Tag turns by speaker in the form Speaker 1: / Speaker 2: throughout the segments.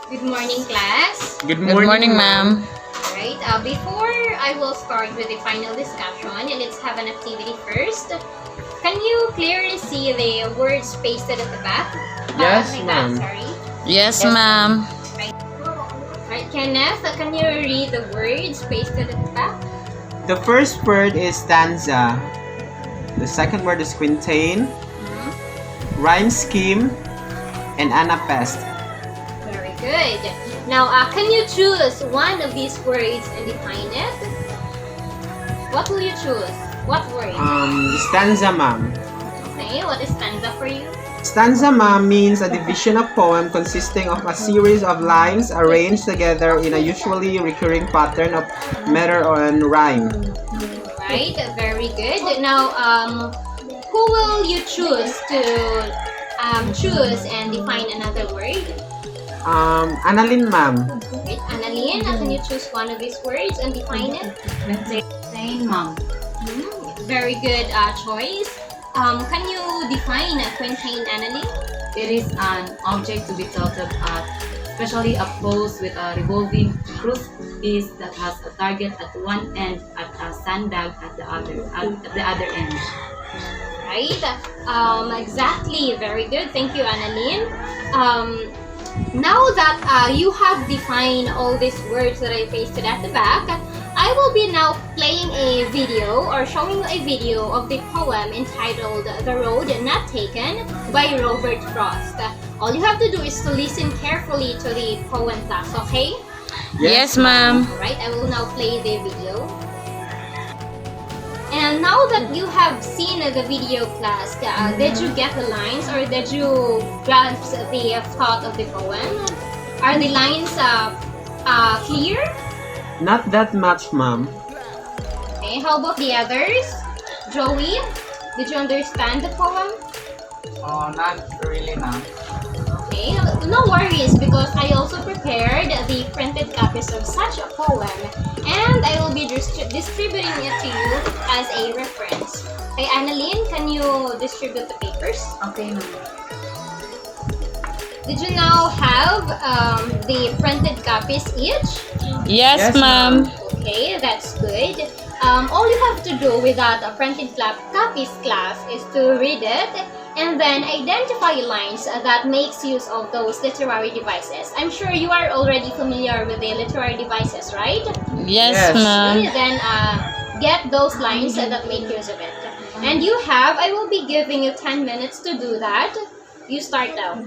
Speaker 1: Good morning, class.
Speaker 2: Good
Speaker 3: Good morning, ma'am.
Speaker 1: Alright, before I will start with the final discussion, let's have an activity first. Can you clearly see the words pasted at the back?
Speaker 2: Yes,
Speaker 1: Like
Speaker 2: ma'am.
Speaker 1: that, sorry.
Speaker 3: Yes, ma'am.
Speaker 1: Alright, Kenneth, can you read the words pasted at the back?
Speaker 2: The first word is stanza. The second word is quintain, rhyme scheme, and anapest.
Speaker 1: Very good. Now, can you choose one of these words and define it? What will you choose? What word?
Speaker 2: Stanza, ma'am.
Speaker 1: Okay, what is stanza for you?
Speaker 2: Stanza, ma'am, means a division of poem consisting of a series of lines arranged together in a usually recurring pattern of meter and rhyme.
Speaker 1: Right, very good. Now, who will you choose to choose and define another word?
Speaker 2: Annalyn, ma'am.
Speaker 1: Right, Annalyn, can you choose one of these words and define it?
Speaker 4: Same, ma'am.
Speaker 1: Very good choice. Can you define quintain, Annalyn?
Speaker 4: It is an object to be tilted at, especially a pose with a revolving crucifix that has a target at one end and a sandbag at the other end.
Speaker 1: Right. Exactly. Very good. Thank you, Annalyn. Now that you have defined all these words that I pasted at the back, I will be now playing a video or showing you a video of the poem entitled The Road Not Taken by Robert Frost. All you have to do is to listen carefully to the poem class, okay?
Speaker 3: Yes, ma'am.
Speaker 1: Alright, I will now play the video. And now that you have seen the video class, did you get the lines or did you grasp the thought of the poem? Are the lines clear?
Speaker 2: Not that much, ma'am.
Speaker 1: Okay, how about the others? Joey, did you understand the poem?
Speaker 5: Not really, ma'am.
Speaker 1: Okay, no worries because I also prepared the printed copies of such a poem and I will be distributing it to you as a reference. Okay, Annalyn, can you distribute the papers?
Speaker 4: Okay, ma'am.
Speaker 1: Did you now have the printed copies each?
Speaker 3: Yes,
Speaker 2: Yes,
Speaker 3: ma'am.
Speaker 1: Okay, that's good. All you have to do with that printed copies class is to read it and then identify lines that makes use of those literary devices. I'm sure you are already familiar with the literary devices, right?
Speaker 3: Yes,
Speaker 2: Yes.
Speaker 3: ma'am.
Speaker 1: Then get those lines that make use of it. And I will be giving you 10 minutes to do that. You start now.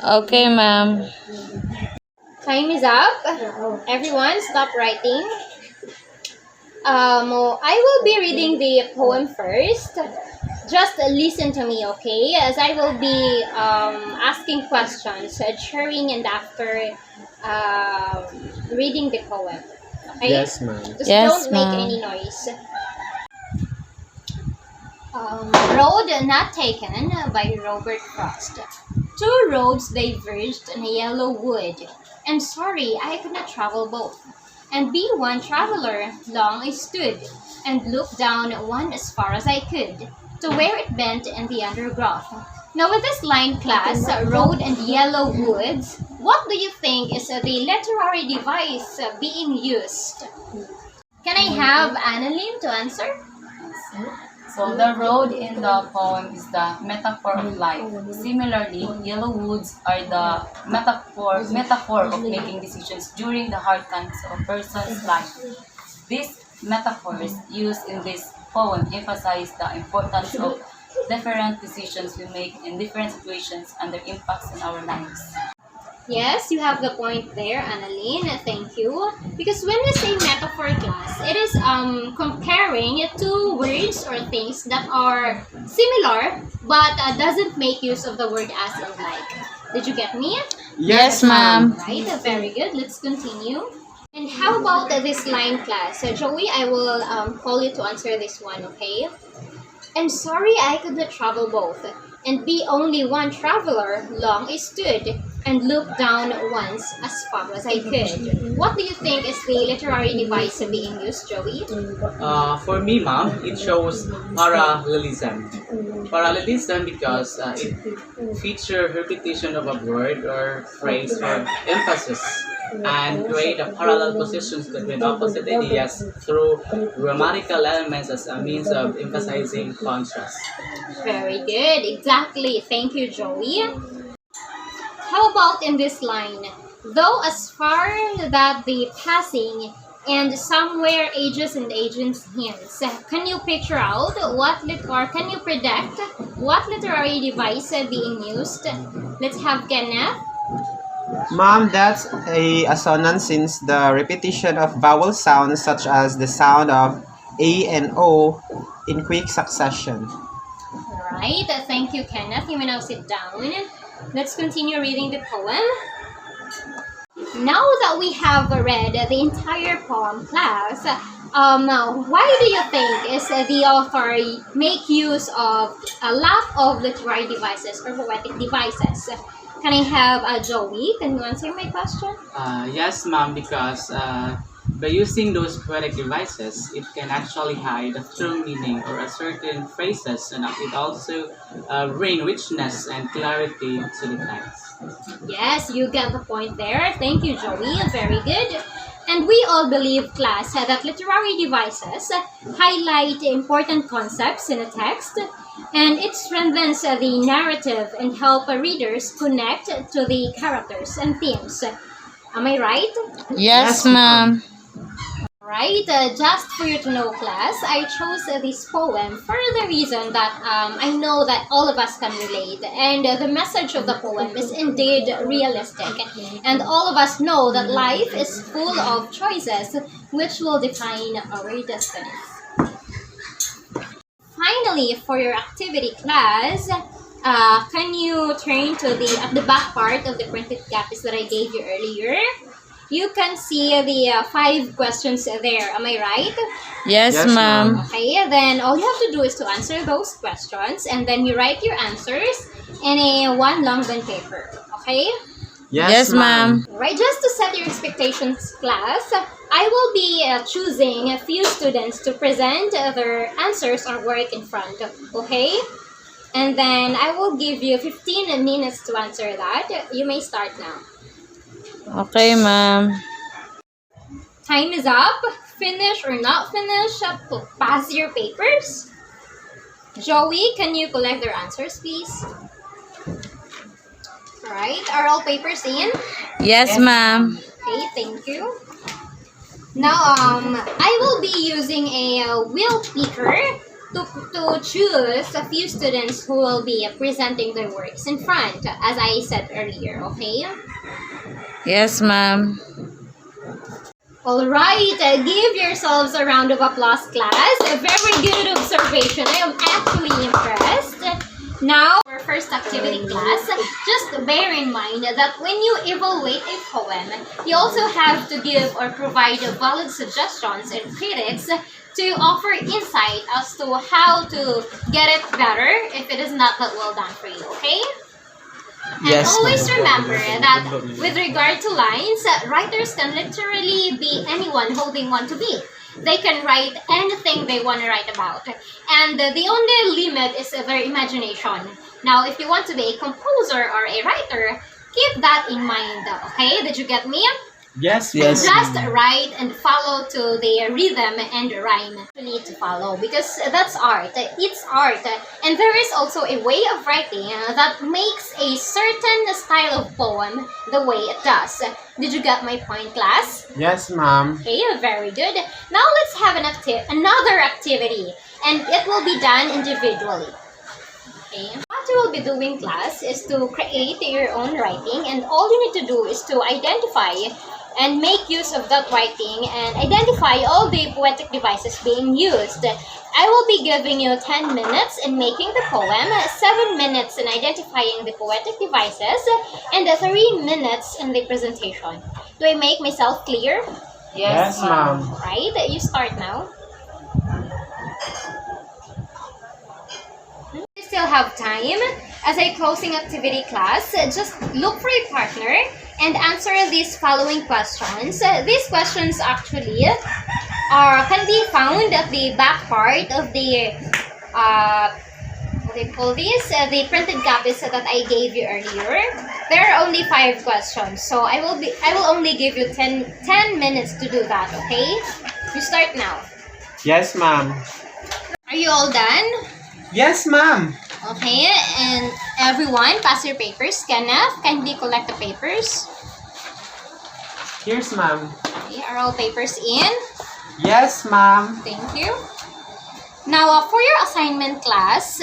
Speaker 3: Okay, ma'am.
Speaker 1: Time is up. Everyone, stop writing. I will be reading the poem first. Just listen to me, okay? As I will be asking questions during and after reading the poem. Okay?
Speaker 2: Yes, ma'am.
Speaker 1: Just
Speaker 3: Yes,
Speaker 1: don't make
Speaker 3: ma'am.
Speaker 1: any noise. Road Not Taken by Robert Frost. Two roads diverged in a yellow wood, and sorry I could not travel both. And be one traveler, long I stood, and looked down one as far as I could, to where it bent in the undergrowth. Now with this line class, road and yellow woods, what do you think is the literary device being used? Can I have Annalyn to answer?
Speaker 4: So the road in the poem is the metaphor of life. Similarly, yellow woods are the metaphor of making decisions during the hard times of a person's life. These metaphors used in this poem emphasize the importance of different decisions we make in different situations and their impacts on our lives.
Speaker 1: Yes, you have the point there, Annalyn. Thank you. Because when we say metaphor class, it is comparing two words or things that are similar but doesn't make use of the word as in like. Did you get me?
Speaker 3: Yes, ma'am.
Speaker 1: Right, very good. Let's continue. And how about this line class? So Joey, I will call you to answer this one, okay? And sorry I could not travel both, and be only one traveler, long I stood, and looked down once as far as I could. What do you think is the literary device being used, Joey?
Speaker 5: For me, ma'am, it shows parallelism. Parallelism because it feature repetition of a word or phrase for emphasis and create a parallel positions between opposite ideas through grammatical elements as a means of emphasizing contrast.
Speaker 1: Very good, exactly. Thank you, Joey. How about in this line? Though as far that the passing and somewhere ages and agents hints. Can you picture out or can you predict what literary device being used? Let's have Kenneth.
Speaker 2: Ma'am, that's a assonance since the repetition of vowel sounds such as the sound of A and O in quick succession.
Speaker 1: Right, thank you, Kenneth. You may now sit down. Let's continue reading the poem. Now that we have read the entire poem, class, why do you think is the author make use of a lot of literary devices or poetic devices? Can I have Joey? Can you answer my question?
Speaker 5: Yes, ma'am, because by using those poetic devices, it can actually hide a true meaning or a certain phrases, and it also bring richness and clarity to the text.
Speaker 1: Yes, you get the point there. Thank you, Joey. Very good. And we all believe, class, that literary devices highlight important concepts in a text, and it strengthens the narrative and help readers connect to the characters and themes. Am I right?
Speaker 3: Yes, ma'am.
Speaker 1: Right, just for you to know, class, I chose this poem for the reason that I know that all of us can relate, and the message of the poem is indeed realistic, and all of us know that life is full of choices which will define our destinies. Finally, for your activity, class, can you turn to at the back part of the printed copies that I gave you earlier? You can see the 5 questions there. Am I right?
Speaker 3: Yes,
Speaker 2: Yes,
Speaker 3: ma'am.
Speaker 2: ma'am.
Speaker 1: Okay, then all you have to do is to answer those questions, and then you write your answers in a one long bond paper. Okay?
Speaker 3: Yes, ma'am.
Speaker 1: Right, just to set your expectations, class, I will be choosing a few students to present their answers or work in front. Okay? And then I will give you 15 minutes to answer that. You may start now.
Speaker 3: Okay, ma'am.
Speaker 1: Time is up. Finish or not finish, pass your papers. Joey, can you collect their answers, please? Alright, are all papers in?
Speaker 3: Yes, ma'am.
Speaker 1: Okay, thank you. Now, I will be using a wheel picker to choose a few students who will be presenting their works in front, as I said earlier, okay?
Speaker 3: Yes, ma'am.
Speaker 1: Alright, give yourselves a round of applause, class. A very good observation. I am actually impressed. Now, our first activity, class, just bear in mind that when you evaluate a poem, you also have to give or provide valid suggestions and critics to offer insight as to how to get it better if it is not that well done for you, okay? And
Speaker 2: Yes,
Speaker 1: always
Speaker 2: ma'am.
Speaker 1: remember that with regard to lines, writers can literally be anyone who they want to be. They can write anything they want to write about. And the only limit is their imagination. Now, if you want to be a composer or a writer, keep that in mind. Okay? Did you get me?
Speaker 2: Yes,
Speaker 1: Just write and follow to the rhythm and rhyme you need to follow, because that's art. It's art. And there is also a way of writing that makes a certain style of poem the way it does. Did you get my point, class?
Speaker 2: Yes, ma'am.
Speaker 1: Okay, very good. Now let's have another activity, and it will be done individually. Okay. What you will be doing, class, is to create your own writing, and all you need to do is to identify and make use of that writing and identify all the poetic devices being used. I will be giving you 10 minutes in making the poem, 7 minutes in identifying the poetic devices, and 3 minutes in the presentation. Do I make myself clear?
Speaker 5: Yes, ma'am.
Speaker 1: Right, you start now. still have time, as a closing activity class, just look for a partner and answer these following questions. These questions actually can be found at the back part of the what do you call this? The printed copies that I gave you earlier. There are only 5 questions, so I will only give you 10 minutes to do that. Okay? You start now.
Speaker 2: Yes, ma'am.
Speaker 1: Are you all done?
Speaker 2: Yes, ma'am.
Speaker 1: Okay, and everyone, pass your papers. Kenneth, kindly collect the papers.
Speaker 2: Here's ma'am.
Speaker 1: Okay, are all papers in?
Speaker 2: Yes, ma'am.
Speaker 1: Thank you. Now, for your assignment class,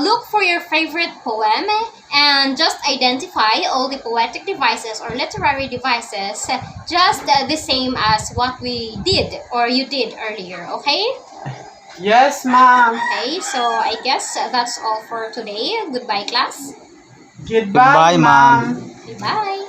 Speaker 1: look for your favorite poem and just identify all the poetic devices or literary devices just the same as what we did or you did earlier, okay?
Speaker 2: Yes, ma'am.
Speaker 1: Okay, so I guess that's all for today. Goodbye, class.
Speaker 2: Goodbye, ma'am.
Speaker 1: Goodbye.